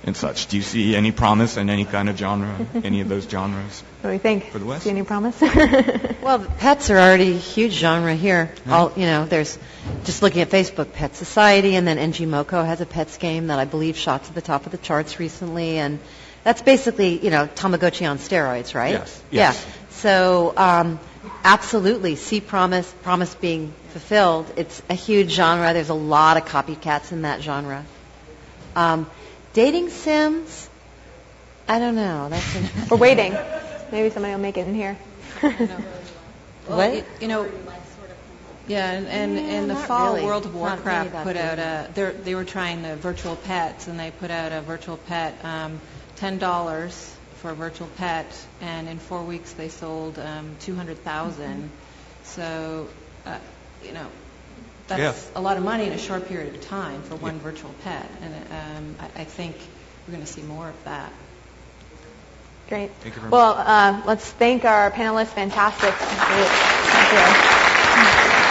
and such. Do you see any promise in any kind of genre, any of those genres? What do you think? For the West? See any promise? Well, pets are already a huge genre here. There's just looking at Facebook, Pet Society, and then NG Moko has a pets game that I believe shot to the top of the charts recently, and that's basically, Tamagotchi on steroids, right? Yes. Yeah. So Absolutely. See promise being fulfilled. It's a huge genre. There's a lot of copycats in that genre. Dating sims, I don't know. We're waiting. Maybe somebody will make it in here. What? Yeah, and in the not fall, really. World of Not really Warcraft that put big. out they were trying the virtual pets, and they put out a virtual pet, $10 for a virtual pet, and in 4 weeks they sold 200,000. So, that's a lot of money in a short period of time for one virtual pet, and I think we're going to see more of that. Great. Thank you very much. Well, let's thank our panelists. Fantastic. Thank you.